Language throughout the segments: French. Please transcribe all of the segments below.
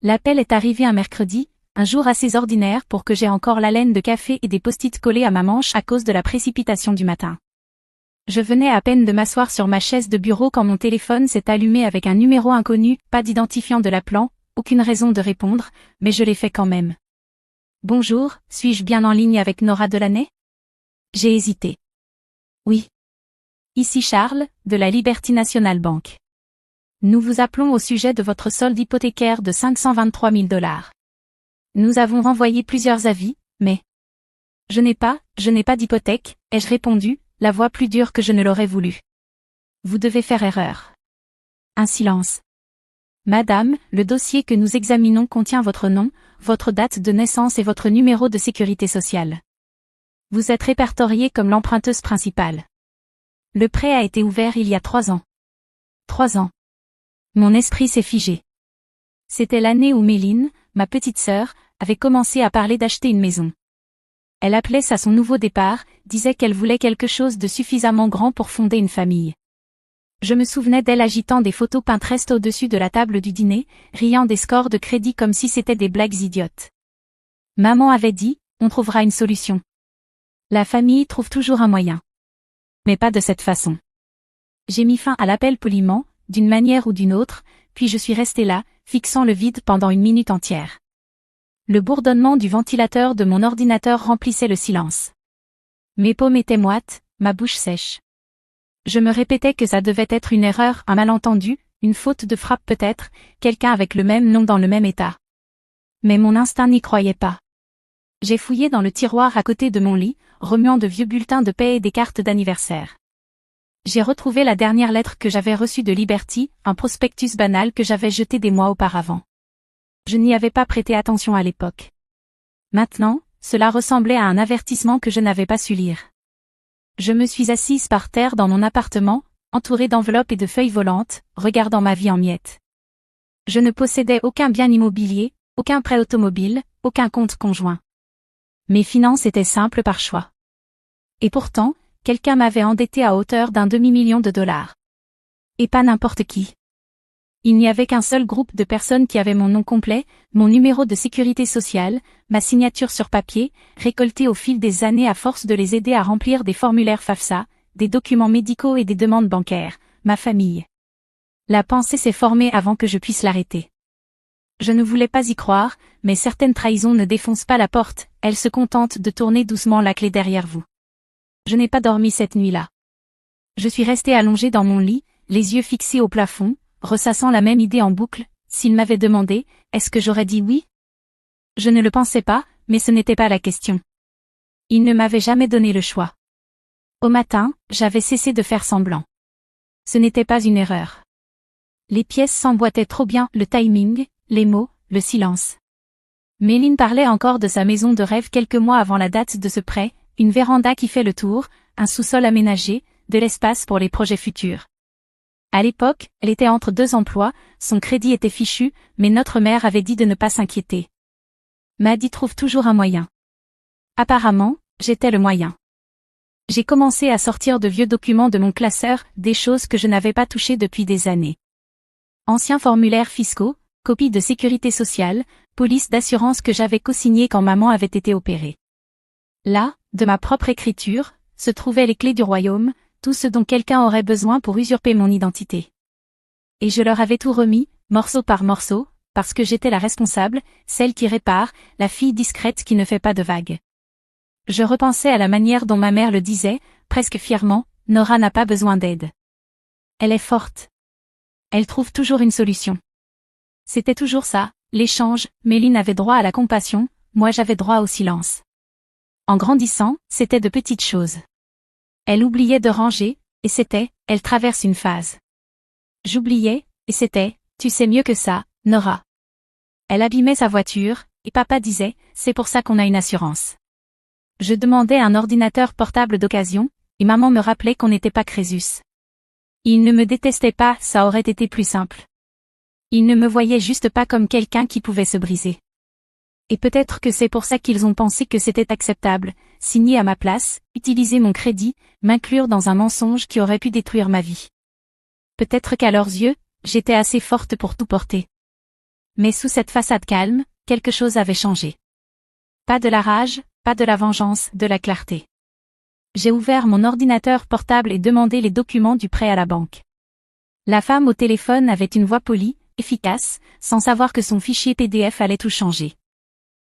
L'appel est arrivé un mercredi, un jour assez ordinaire pour que j'aie encore l'haleine de café et des post-it collés à ma manche à cause de la précipitation du matin. Je venais à peine de m'asseoir sur ma chaise de bureau quand mon téléphone s'est allumé avec un numéro inconnu, pas d'identifiant de l'appelant, aucune raison de répondre, mais je l'ai fait quand même. Bonjour, suis-je bien en ligne avec Nora Delaney? J'ai hésité. Oui. Ici Charles, de la Liberty National Bank. Nous vous appelons au sujet de votre solde hypothécaire de 523 000 $. Nous avons renvoyé plusieurs avis, mais... Je n'ai pas d'hypothèque, ai-je répondu, la voix plus dure que je ne l'aurais voulu. Vous devez faire erreur. Un silence. Madame, le dossier que nous examinons contient votre nom, votre date de naissance et votre numéro de sécurité sociale. Vous êtes répertoriée comme l'emprunteuse principale. Le prêt a été ouvert il y a 3 ans. 3 ans. Mon esprit s'est figé. C'était l'année où Méline, ma petite sœur, avait commencé à parler d'acheter une maison. Elle appelait ça son nouveau départ, disait qu'elle voulait quelque chose de suffisamment grand pour fonder une famille. Je me souvenais d'elle agitant des photos Pinterest au-dessus de la table du dîner, riant des scores de crédit comme si c'était des blagues idiotes. Maman avait dit, on trouvera une solution. La famille trouve toujours un moyen. Mais pas de cette façon. J'ai mis fin à l'appel poliment, d'une manière ou d'une autre, puis je suis restée là, fixant le vide pendant 1 minute entière. Le bourdonnement du ventilateur de mon ordinateur remplissait le silence. Mes paumes étaient moites, ma bouche sèche. Je me répétais que ça devait être une erreur, un malentendu, une faute de frappe peut-être, quelqu'un avec le même nom dans le même état. Mais mon instinct n'y croyait pas. J'ai fouillé dans le tiroir à côté de mon lit, remuant de vieux bulletins de paie et des cartes d'anniversaire. J'ai retrouvé la dernière lettre que j'avais reçue de Liberty, un prospectus banal que j'avais jeté des mois auparavant. Je n'y avais pas prêté attention à l'époque. Maintenant, cela ressemblait à un avertissement que je n'avais pas su lire. Je me suis assise par terre dans mon appartement, entourée d'enveloppes et de feuilles volantes, regardant ma vie en miettes. Je ne possédais aucun bien immobilier, aucun prêt automobile, aucun compte conjoint. Mes finances étaient simples par choix. Et pourtant, quelqu'un m'avait endetté à hauteur d'un demi-million de $. Et pas n'importe qui. Il n'y avait qu'un seul groupe de personnes qui avaient mon nom complet, mon numéro de sécurité sociale, ma signature sur papier, récoltée au fil des années à force de les aider à remplir des formulaires FAFSA, des documents médicaux et des demandes bancaires, ma famille. La pensée s'est formée avant que je puisse l'arrêter. Je ne voulais pas y croire, mais certaines trahisons ne défoncent pas la porte, elles se contentent de tourner doucement la clé derrière vous. Je n'ai pas dormi cette nuit-là. Je suis restée allongée dans mon lit, les yeux fixés au plafond, ressassant la même idée en boucle. S'il m'avait demandé, est-ce que j'aurais dit oui? Je ne le pensais pas, mais ce n'était pas la question. Il ne m'avait jamais donné le choix. Au matin, j'avais cessé de faire semblant. Ce n'était pas une erreur. Les pièces s'emboîtaient trop bien, le timing, les mots, le silence. Méline parlait encore de sa maison de rêve quelques mois avant la date de ce prêt, une véranda qui fait le tour, un sous-sol aménagé, de l'espace pour les projets futurs. À l'époque, elle était entre 2 emplois, son crédit était fichu, mais notre mère avait dit de ne pas s'inquiéter. Maddy trouve toujours un moyen. Apparemment, j'étais le moyen. J'ai commencé à sortir de vieux documents de mon classeur, des choses que je n'avais pas touchées depuis des années. Anciens formulaires fiscaux, copies de sécurité sociale, police d'assurance que j'avais co-signées quand maman avait été opérée. Là, de ma propre écriture, se trouvaient les clés du royaume, tout ce dont quelqu'un aurait besoin pour usurper mon identité. Et je leur avais tout remis, morceau par morceau, parce que j'étais la responsable, celle qui répare, la fille discrète qui ne fait pas de vagues. Je repensais à la manière dont ma mère le disait, presque fièrement, Nora n'a pas besoin d'aide. Elle est forte. Elle trouve toujours une solution. C'était toujours ça, l'échange, Méline avait droit à la compassion, moi j'avais droit au silence. En grandissant, c'était de petites choses. Elle oubliait de ranger, et c'était, elle traverse une phase. J'oubliais, et c'était, tu sais mieux que ça, Nora. Elle abîmait sa voiture, et papa disait, c'est pour ça qu'on a une assurance. Je demandais un ordinateur portable d'occasion, et maman me rappelait qu'on n'était pas Crésus. Il ne me détestait pas, ça aurait été plus simple. Il ne me voyait juste pas comme quelqu'un qui pouvait se briser. Et peut-être que c'est pour ça qu'ils ont pensé que c'était acceptable, signer à ma place, utiliser mon crédit, m'inclure dans un mensonge qui aurait pu détruire ma vie. Peut-être qu'à leurs yeux, j'étais assez forte pour tout porter. Mais sous cette façade calme, quelque chose avait changé. Pas de la rage, pas de la vengeance, de la clarté. J'ai ouvert mon ordinateur portable et demandé les documents du prêt à la banque. La femme au téléphone avait une voix polie, efficace, sans savoir que son fichier PDF allait tout changer.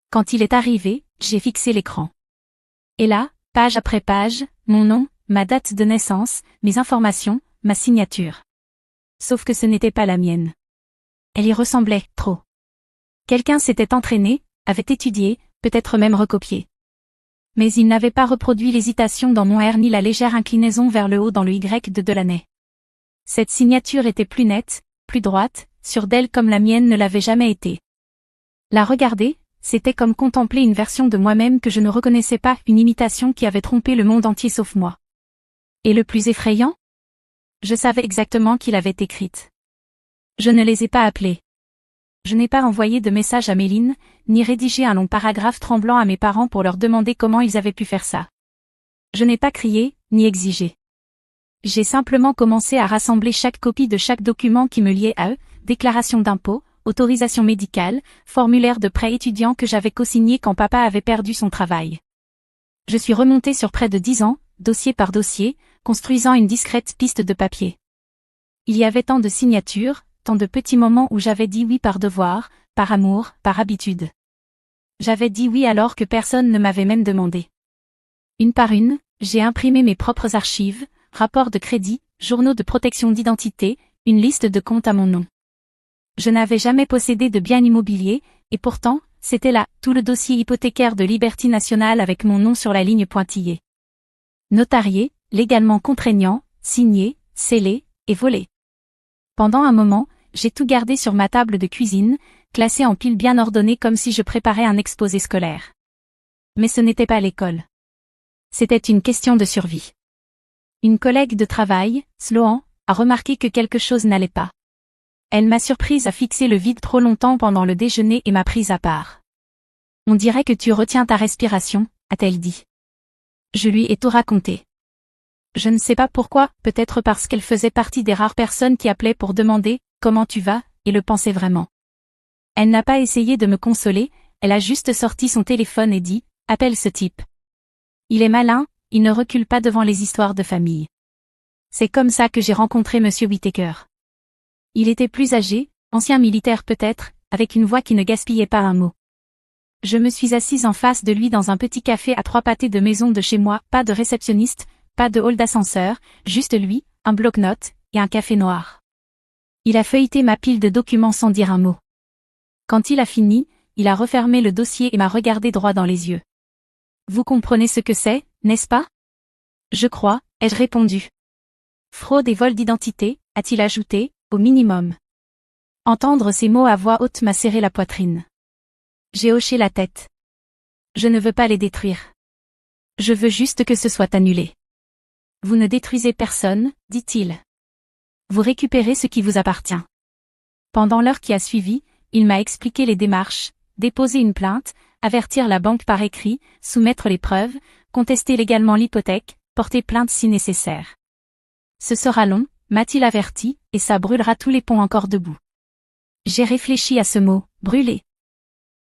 Quand il est arrivé, j'ai fixé l'écran. Et là, page après page, mon nom, ma date de naissance, mes informations, ma signature. Sauf que ce n'était pas la mienne. Elle y ressemblait trop. Quelqu'un s'était entraîné, avait étudié, peut-être même recopié. Mais il n'avait pas reproduit l'hésitation dans mon R ni la légère inclinaison vers le haut dans le Y de Delaney. Cette signature était plus nette, plus droite, sûre d'elle comme la mienne ne l'avait jamais été. La regarder, c'était comme contempler une version de moi-même que je ne reconnaissais pas, une imitation qui avait trompé le monde entier sauf moi. Et le plus effrayant? Je savais exactement qui l'avait écrite. Je ne les ai pas appelés. Je n'ai pas envoyé de message à Méline, ni rédigé un long paragraphe tremblant à mes parents pour leur demander comment ils avaient pu faire ça. Je n'ai pas crié, ni exigé. J'ai simplement commencé à rassembler chaque copie de chaque document qui me liait à eux, déclaration d'impôt, autorisation médicale, formulaire de prêt étudiant que j'avais co-signé quand papa avait perdu son travail. Je suis remontée sur près de 10 ans, dossier par dossier, construisant une discrète piste de papier. Il y avait tant de signatures, tant de petits moments où j'avais dit oui par devoir, par amour, par habitude. J'avais dit oui alors que personne ne m'avait même demandé. Une par une, j'ai imprimé mes propres archives, rapports de crédit, journaux de protection d'identité, une liste de comptes à mon nom. Je n'avais jamais possédé de bien immobilier, et pourtant, c'était là, tout le dossier hypothécaire de Liberty National avec mon nom sur la ligne pointillée. Notarié, légalement contraignant, signé, scellé, et volé. Pendant un moment, j'ai tout gardé sur ma table de cuisine, classé en piles bien ordonnées comme si je préparais un exposé scolaire. Mais ce n'était pas l'école. C'était une question de survie. Une collègue de travail, Sloan, a remarqué que quelque chose n'allait pas. Elle m'a surprise à fixer le vide trop longtemps pendant le déjeuner et m'a prise à part. On dirait que tu retiens ta respiration, a-t-elle dit. Je lui ai tout raconté. Je ne sais pas pourquoi, peut-être parce qu'elle faisait partie des rares personnes qui appelaient pour demander « Comment tu vas ?» et le pensaient vraiment. Elle n'a pas essayé de me consoler, elle a juste sorti son téléphone et dit « Appelle ce type. Il est malin, il ne recule pas devant les histoires de famille. » C'est comme ça que j'ai rencontré Monsieur Whittaker. Il était plus âgé, ancien militaire peut-être, avec une voix qui ne gaspillait pas un mot. Je me suis assise en face de lui dans un petit café à 3 pâtés de maison de chez moi, pas de réceptionniste, pas de hall d'ascenseur, juste lui, un bloc-notes, et un café noir. Il a feuilleté ma pile de documents sans dire un mot. Quand il a fini, il a refermé le dossier et m'a regardé droit dans les yeux. Vous comprenez ce que c'est, n'est-ce pas? Je crois, ai-je répondu. Fraude et vol d'identité, a-t-il ajouté, au minimum. Entendre ces mots à voix haute m'a serré la poitrine. J'ai hoché la tête. Je ne veux pas les détruire. Je veux juste que ce soit annulé. Vous ne détruisez personne, dit-il. Vous récupérez ce qui vous appartient. Pendant l'heure qui a suivi, il m'a expliqué les démarches, déposer une plainte, avertir la banque par écrit, soumettre les preuves, contester légalement l'hypothèque, porter plainte si nécessaire. Ce sera long, m'a-t-il averti, et ça brûlera tous les ponts encore debout. J'ai réfléchi à ce mot, brûler.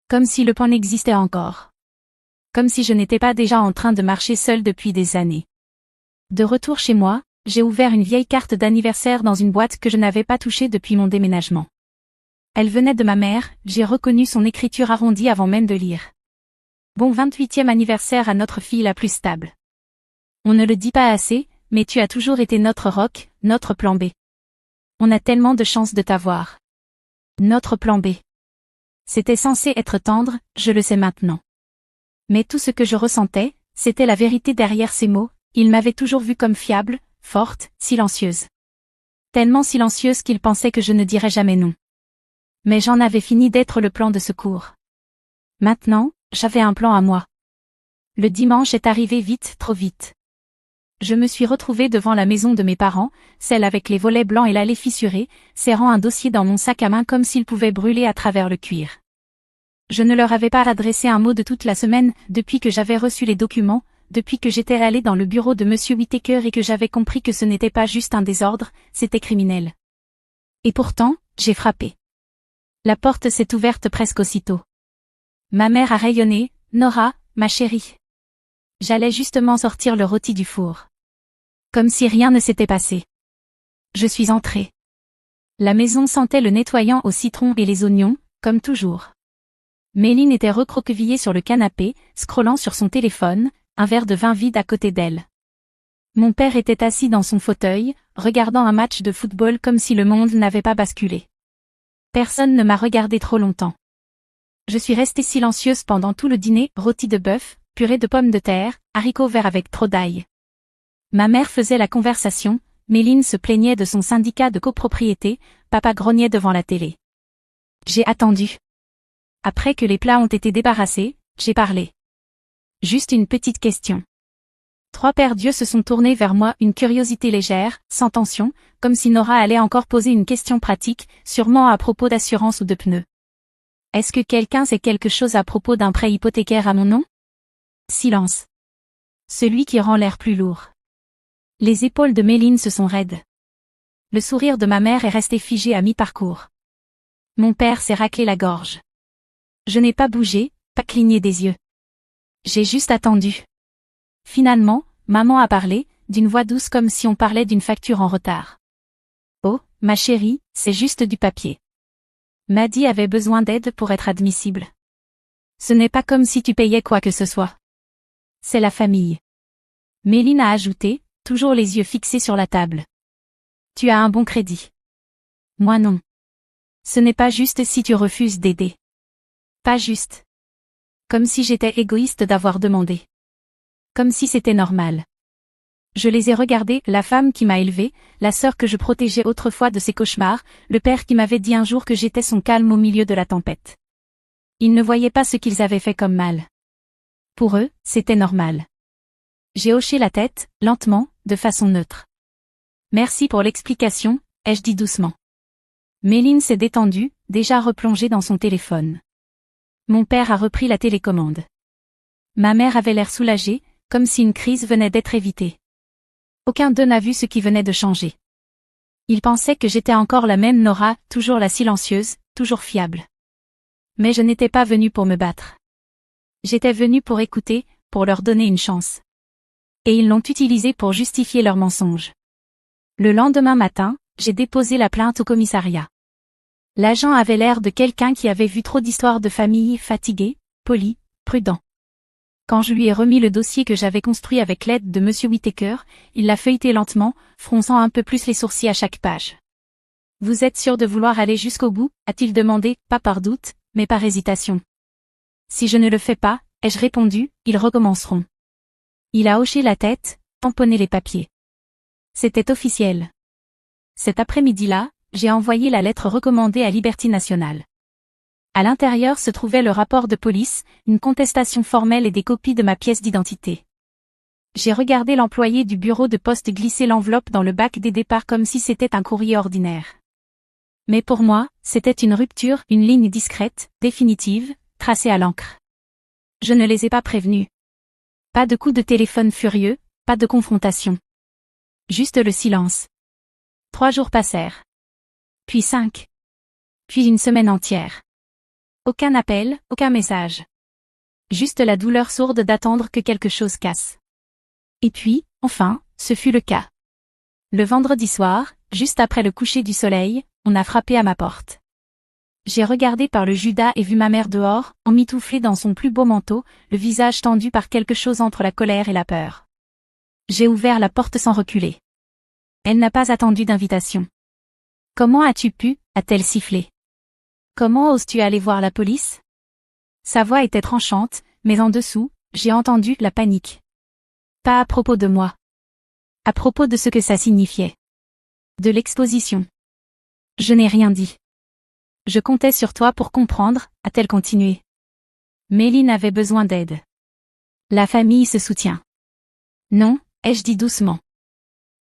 Comme si le pont n'existait encore. Comme si je n'étais pas déjà en train de marcher seule depuis des années. De retour chez moi, j'ai ouvert une vieille carte d'anniversaire dans une boîte que je n'avais pas touchée depuis mon déménagement. Elle venait de ma mère, j'ai reconnu son écriture arrondie avant même de lire. Bon 28e anniversaire à notre fille la plus stable. On ne le dit pas assez, mais tu as toujours été notre roc, notre plan B. On a tellement de chance de t'avoir. Notre plan B. C'était censé être tendre, je le sais maintenant. Mais tout ce que je ressentais, c'était la vérité derrière ces mots, il m'avait toujours vue comme fiable, forte, silencieuse. Tellement silencieuse qu'il pensait que je ne dirais jamais non. Mais j'en avais fini d'être le plan de secours. Maintenant, j'avais un plan à moi. Le dimanche est arrivé vite, trop vite. Je me suis retrouvée devant la maison de mes parents, celle avec les volets blancs et l'allée fissurée, serrant un dossier dans mon sac à main comme s'il pouvait brûler à travers le cuir. Je ne leur avais pas adressé un mot de toute la semaine, depuis que j'avais reçu les documents, depuis que j'étais allée dans le bureau de Monsieur Whittaker et que j'avais compris que ce n'était pas juste un désordre, c'était criminel. Et pourtant, j'ai frappé. La porte s'est ouverte presque aussitôt. Ma mère a rayonné. Nora, ma chérie. J'allais justement sortir le rôti du four. Comme si rien ne s'était passé. Je suis entrée. La maison sentait le nettoyant au citron et les oignons, comme toujours. Méline était recroquevillée sur le canapé, scrollant sur son téléphone, un verre de vin vide à côté d'elle. Mon père était assis dans son fauteuil, regardant un match de football comme si le monde n'avait pas basculé. Personne ne m'a regardé trop longtemps. Je suis restée silencieuse pendant tout le dîner, rôti de bœuf, purée de pommes de terre, haricots verts avec trop d'ail. Ma mère faisait la conversation, Méline se plaignait de son syndicat de copropriété, papa grognait devant la télé. J'ai attendu. Après que les plats ont été débarrassés, j'ai parlé. Juste une petite question. 3 paires d'yeux se sont tournés vers moi, une curiosité légère, sans tension, comme si Nora allait encore poser une question pratique, sûrement à propos d'assurance ou de pneus. Est-ce que quelqu'un sait quelque chose à propos d'un prêt hypothécaire à mon nom? Silence. Celui qui rend l'air plus lourd. Les épaules de Méline se sont raides. Le sourire de ma mère est resté figé à mi-parcours. Mon père s'est raclé la gorge. Je n'ai pas bougé, pas cligné des yeux. J'ai juste attendu. Finalement, maman a parlé, d'une voix douce comme si on parlait d'une facture en retard. Oh, ma chérie, c'est juste du papier. Maddy avait besoin d'aide pour être admissible. Ce n'est pas comme si tu payais quoi que ce soit. C'est la famille. Méline a ajouté, toujours les yeux fixés sur la table. Tu as un bon crédit. Moi non. Ce n'est pas juste si tu refuses d'aider. Pas juste. Comme si j'étais égoïste d'avoir demandé. Comme si c'était normal. Je les ai regardés, la femme qui m'a élevée, la sœur que je protégeais autrefois de ses cauchemars, le père qui m'avait dit un jour que j'étais son calme au milieu de la tempête. Ils ne voyaient pas ce qu'ils avaient fait comme mal. Pour eux, c'était normal. J'ai hoché la tête, lentement, de façon neutre. Merci pour l'explication, ai-je dit doucement. Méline s'est détendue, déjà replongée dans son téléphone. Mon père a repris la télécommande. Ma mère avait l'air soulagée, comme si une crise venait d'être évitée. Aucun d'eux n'a vu ce qui venait de changer. Ils pensaient que j'étais encore la même Nora, toujours la silencieuse, toujours fiable. Mais je n'étais pas venue pour me battre. J'étais venue pour écouter, pour leur donner une chance. Et ils l'ont utilisée pour justifier leurs mensonges. Le lendemain matin, j'ai déposé la plainte au commissariat. L'agent avait l'air de quelqu'un qui avait vu trop d'histoires de famille, fatigué, poli, prudent. Quand je lui ai remis le dossier que j'avais construit avec l'aide de Monsieur Whittaker, il l'a feuilleté lentement, fronçant un peu plus les sourcils à chaque page. « Vous êtes sûr de vouloir aller jusqu'au bout » a-t-il demandé, pas par doute, mais par hésitation. « Si je ne le fais pas, ai-je répondu, ils recommenceront. » Il a hoché la tête, tamponné les papiers. C'était officiel. Cet après-midi-là, j'ai envoyé la lettre recommandée à Liberty National. À l'intérieur se trouvait le rapport de police, une contestation formelle et des copies de ma pièce d'identité. J'ai regardé l'employé du bureau de poste glisser l'enveloppe dans le bac des départs comme si c'était un courrier ordinaire. Mais pour moi, c'était une rupture, une ligne discrète, définitive, tracée à l'encre. Je ne les ai pas prévenus. Pas de coup de téléphone furieux, pas de confrontation. Juste le silence. 3 jours passèrent. Puis 5. Puis une semaine entière. Aucun appel, aucun message. Juste la douleur sourde d'attendre que quelque chose casse. Et puis, enfin, ce fut le cas. Le vendredi soir, juste après le coucher du soleil, on a frappé à ma porte. J'ai regardé par le Judas et vu ma mère dehors, emmitouflée dans son plus beau manteau, le visage tendu par quelque chose entre la colère et la peur. J'ai ouvert la porte sans reculer. Elle n'a pas attendu d'invitation. « Comment as-tu pu » a-t-elle sifflé. « Comment oses-tu aller voir la police ?» Sa voix était tranchante, mais en dessous, j'ai entendu la panique. Pas à propos de moi. À propos de ce que ça signifiait. De l'exposition. Je n'ai rien dit. Je comptais sur toi pour comprendre, a-t-elle continué. Méline avait besoin d'aide. La famille se soutient. Non, ai-je dit doucement.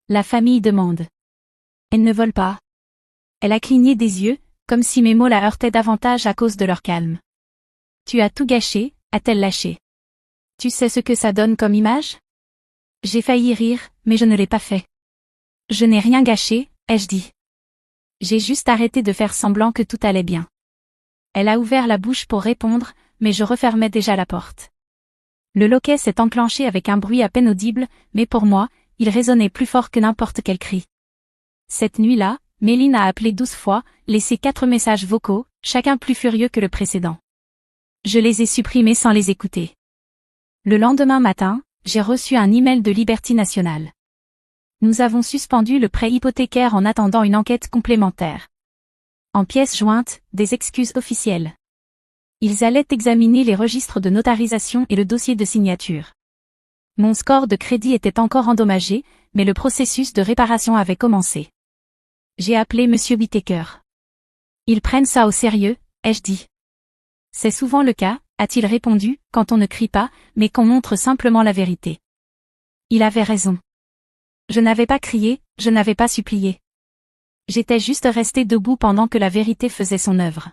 La famille demande. Elle ne vole pas. Elle a cligné des yeux, comme si mes mots la heurtaient davantage à cause de leur calme. Tu as tout gâché, a-t-elle lâché. Tu sais ce que ça donne comme image? J'ai failli rire, mais je ne l'ai pas fait. Je n'ai rien gâché, ai-je dit. J'ai juste arrêté de faire semblant que tout allait bien. Elle a ouvert la bouche pour répondre, mais je refermais déjà la porte. Le loquet s'est enclenché avec un bruit à peine audible, mais pour moi, il résonnait plus fort que n'importe quel cri. Cette nuit-là, Méline a appelé 12 fois, laissé 4 messages vocaux, chacun plus furieux que le précédent. Je les ai supprimés sans les écouter. Le lendemain matin, j'ai reçu un email de Liberté Nationale. Nous avons suspendu le prêt hypothécaire en attendant une enquête complémentaire. En pièces jointes, des excuses officielles. Ils allaient examiner les registres de notarisation et le dossier de signature. Mon score de crédit était encore endommagé, mais le processus de réparation avait commencé. J'ai appelé Monsieur Whittaker. Ils prennent ça au sérieux, ai-je dit. C'est souvent le cas, a-t-il répondu, quand on ne crie pas, mais qu'on montre simplement la vérité. Il avait raison. Je n'avais pas crié, je n'avais pas supplié. J'étais juste resté debout pendant que la vérité faisait son œuvre.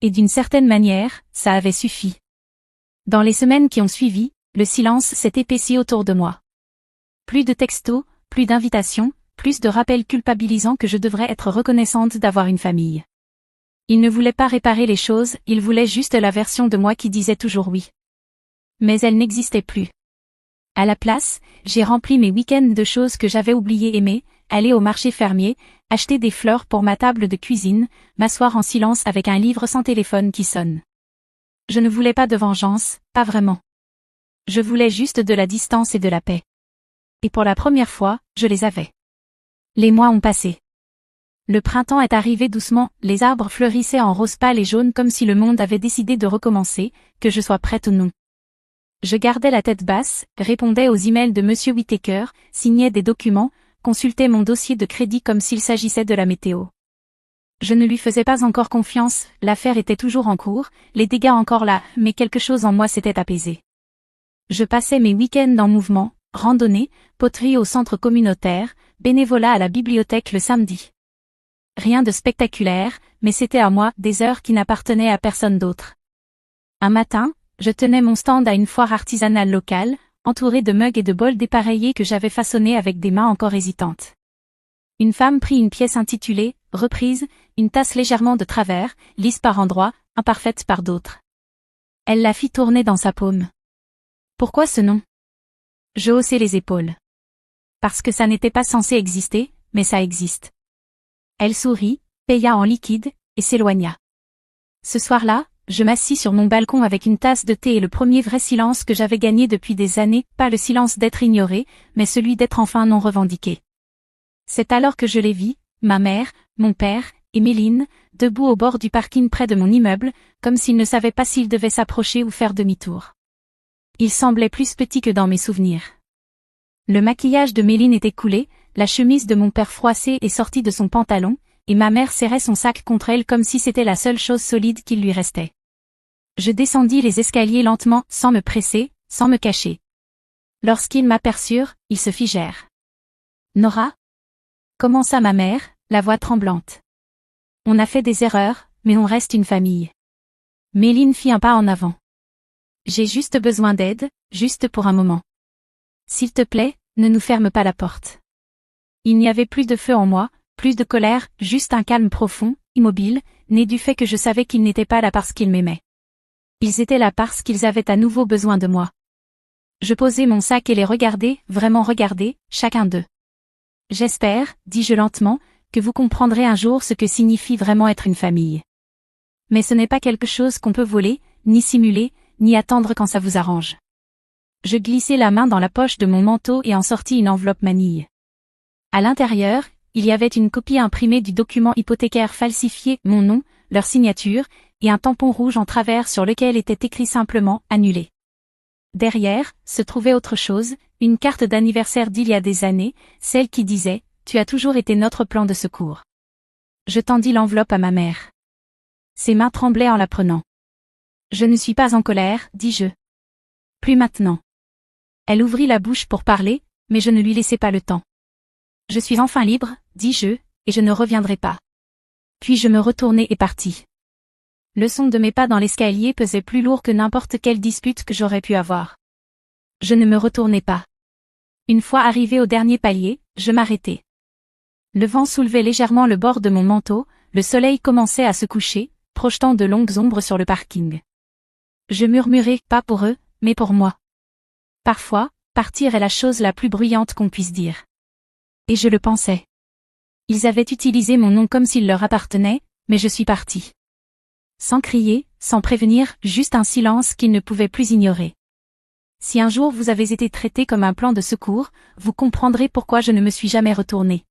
Et d'une certaine manière, ça avait suffi. Dans les semaines qui ont suivi, le silence s'est épaissi autour de moi. Plus de textos, plus d'invitations, plus de rappels culpabilisants que je devrais être reconnaissante d'avoir une famille. Il ne voulait pas réparer les choses, il voulait juste la version de moi qui disait toujours oui. Mais elle n'existait plus. À la place, j'ai rempli mes week-ends de choses que j'avais oublié aimer, aller au marché fermier, acheter des fleurs pour ma table de cuisine, m'asseoir en silence avec un livre sans téléphone qui sonne. Je ne voulais pas de vengeance, pas vraiment. Je voulais juste de la distance et de la paix. Et pour la première fois, je les avais. Les mois ont passé. Le printemps est arrivé doucement, les arbres fleurissaient en rose pâle et jaune comme si le monde avait décidé de recommencer, que je sois prête ou non. Je gardais la tête basse, répondais aux emails de Monsieur Whittaker, signais des documents, consultais mon dossier de crédit comme s'il s'agissait de la météo. Je ne lui faisais pas encore confiance, l'affaire était toujours en cours, les dégâts encore là, mais quelque chose en moi s'était apaisé. Je passais mes week-ends en mouvement, randonnée, poterie au centre communautaire, bénévolat à la bibliothèque le samedi. Rien de spectaculaire, mais c'était à moi, des heures qui n'appartenaient à personne d'autre. Un matin, je tenais mon stand à une foire artisanale locale, entourée de mugs et de bols dépareillés que j'avais façonnés avec des mains encore hésitantes. Une femme prit une pièce intitulée « Reprise », une tasse légèrement de travers, lisse par endroits, imparfaite par d'autres. Elle la fit tourner dans sa paume. Pourquoi ce nom? Je haussai les épaules. Parce que ça n'était pas censé exister, mais ça existe. Elle sourit, paya en liquide, et s'éloigna. Ce soir-là, je m'assis sur mon balcon avec une tasse de thé et le premier vrai silence que j'avais gagné depuis des années, pas le silence d'être ignoré, mais celui d'être enfin non revendiqué. C'est alors que je les vis, ma mère, mon père, et Méline, debout au bord du parking près de mon immeuble, comme s'ils ne savaient pas s'ils devaient s'approcher ou faire demi-tour. Ils semblaient plus petits que dans mes souvenirs. Le maquillage de Méline était coulé, la chemise de mon père froissée et sortie de son pantalon, et ma mère serrait son sac contre elle comme si c'était la seule chose solide qu'il lui restait. Je descendis les escaliers lentement, sans me presser, sans me cacher. Lorsqu'ils m'aperçurent, ils se figèrent. « Nora ?» commença ma mère, la voix tremblante. « On a fait des erreurs, mais on reste une famille. » Méline fit un pas en avant. « J'ai juste besoin d'aide, juste pour un moment. S'il te plaît, ne nous ferme pas la porte. » Il n'y avait plus de feu en moi, plus de colère, juste un calme profond, immobile, né du fait que je savais qu'ils n'étaient pas là parce qu'ils m'aimaient. Ils étaient là parce qu'ils avaient à nouveau besoin de moi. Je posai mon sac et les regardai, vraiment regardai, chacun d'eux. « J'espère, dis-je lentement, que vous comprendrez un jour ce que signifie vraiment être une famille. Mais ce n'est pas quelque chose qu'on peut voler, ni simuler, ni attendre quand ça vous arrange. » Je glissai la main dans la poche de mon manteau et en sortis une enveloppe manille. À l'intérieur, il y avait une copie imprimée du document hypothécaire falsifié, mon nom, leur signature, et un tampon rouge en travers sur lequel était écrit simplement « Annulé ». Derrière, se trouvait autre chose, une carte d'anniversaire d'il y a des années, celle qui disait « Tu as toujours été notre plan de secours ». Je tendis l'enveloppe à ma mère. Ses mains tremblaient en la prenant. « Je ne suis pas en colère, dis-je. Plus maintenant. » Elle ouvrit la bouche pour parler, mais je ne lui laissai pas le temps. « Je suis enfin libre, dis-je, et je ne reviendrai pas. » Puis je me retournai et partis. Le son de mes pas dans l'escalier pesait plus lourd que n'importe quelle dispute que j'aurais pu avoir. Je ne me retournai pas. Une fois arrivé au dernier palier, je m'arrêtai. Le vent soulevait légèrement le bord de mon manteau, le soleil commençait à se coucher, projetant de longues ombres sur le parking. Je murmurais, pas pour eux, mais pour moi. Parfois, partir est la chose la plus bruyante qu'on puisse dire. Et je le pensais. Ils avaient utilisé mon nom comme s'il leur appartenait, mais je suis partie. Sans crier, sans prévenir, juste un silence qu'ils ne pouvaient plus ignorer. Si un jour vous avez été traité comme un plan de secours, vous comprendrez pourquoi je ne me suis jamais retournée.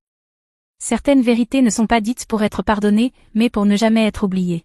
Certaines vérités ne sont pas dites pour être pardonnées, mais pour ne jamais être oubliées.